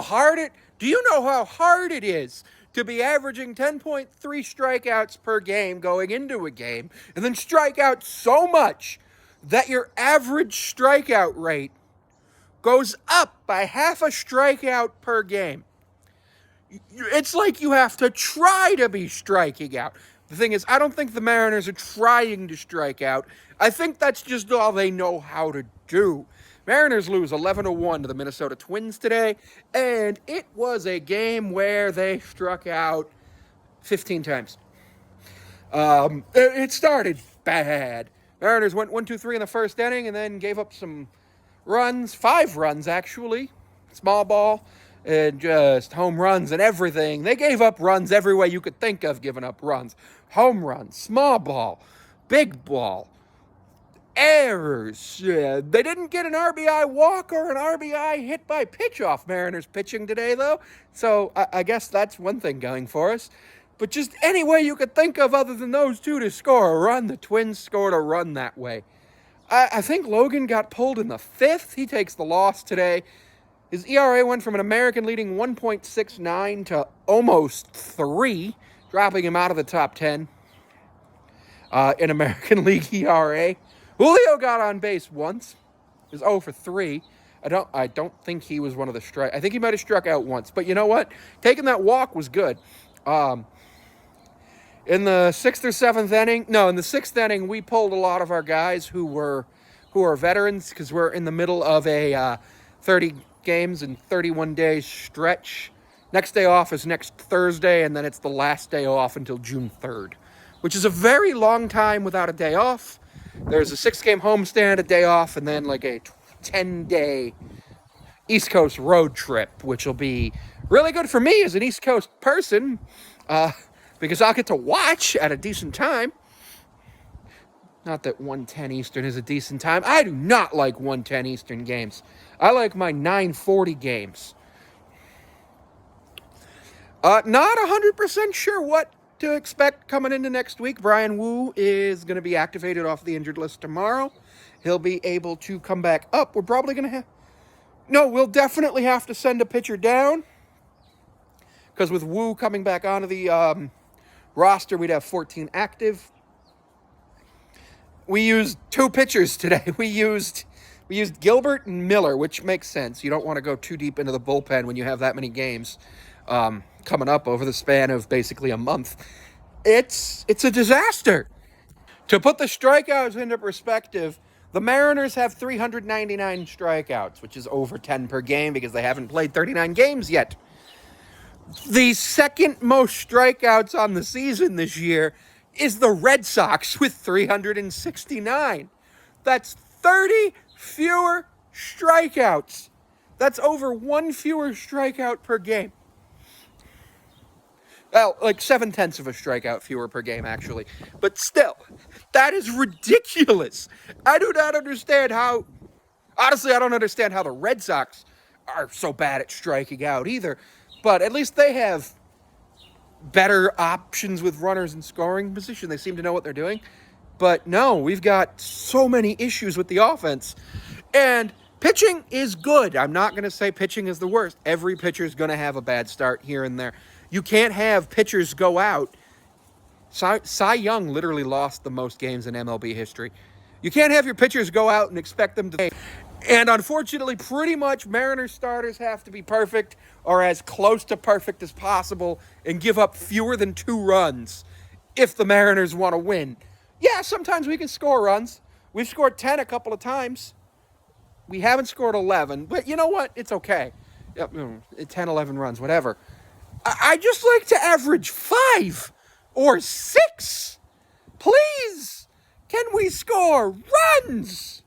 do you know how hard it is to be averaging 10.3 strikeouts per game going into a game and then strike out so much that your average strikeout rate goes up by half a strikeout per game? It's like you have to try to be striking out. The thing is, I don't think the Mariners are trying to strike out. I think that's just all they know how to do. Mariners lose 11-1 to the Minnesota Twins today, and it was a game where they struck out 15 times. It started bad. Mariners went 1-2-3 in the first inning and then gave up some runs, 5 runs actually, small ball, and just home runs and everything. They gave up runs every way you could think of giving up runs. Home runs, small ball, big ball, errors. They didn't get an RBI walk or an RBI hit by pitch off Mariners pitching today, though. So I guess that's one thing going for us. But just any way you could think of other than those two to score a run, the Twins scored a run that way. I think Logan got pulled in the 5th. He takes the loss today. His ERA went from an American leading 1.69 to almost 3, dropping him out of the top 10 in American League ERA. Julio got on base once. He was 0 for 3. I don't think he was one of the strike. I think he might have struck out once. But you know what? Taking that walk was good. In the 6th or 7th inning, in the 6th inning, we pulled a lot of our guys who are veterans because we're in the middle of a 30 games in 31 days stretch. Next day off is next Thursday, and then it's the last day off until June 3rd, which is a very long time without a day off. There's a 6-game homestand, a day off, and then like a 10-day East Coast road trip, which will be really good for me as an East Coast person, because I'll get to watch at a decent time. Not that 1:10 Eastern is a decent time. I do not like 1:10 Eastern games. I like my 9:40 games. Not 100% sure what to expect coming into next week. Brian Wu is going to be activated off the injured list tomorrow. He'll be able to come back up. We're probably going to have... No, we'll definitely have to send a pitcher down. Because with Wu coming back onto the roster, we'd have 14 active. We used 2 pitchers today. We used Gilbert and Miller, which makes sense. You don't want to go too deep into the bullpen when you have that many games coming up over the span of basically a month. It's a disaster. To put the strikeouts into perspective, the Mariners have 399 strikeouts, which is over 10 per game because they haven't played 39 games yet. The second most strikeouts on the season this year is the Red Sox with 369. That's 30 fewer strikeouts. That's over 1 fewer strikeout per game. Well, like 0.7 of a strikeout fewer per game, actually. But still, that is ridiculous. I do not understand how... Honestly, I don't understand how the Red Sox are so bad at striking out either. But at least they have better options with runners in scoring position. They seem to know what they're doing. But no, we've got so many issues with the offense. And pitching is good. I'm not going to say pitching is the worst. Every pitcher is going to have a bad start here and there. You can't have pitchers go out. Cy Young literally lost the most games in MLB history. You can't have your pitchers go out and expect them to... And unfortunately, pretty much Mariners starters have to be perfect or as close to perfect as possible and give up fewer than 2 runs if the Mariners want to win. Yeah, sometimes we can score runs. We've scored 10 a couple of times. We haven't scored 11, but you know what? It's okay. 10, 11 runs, whatever. I just like to average 5 or 6. Please, can we score runs?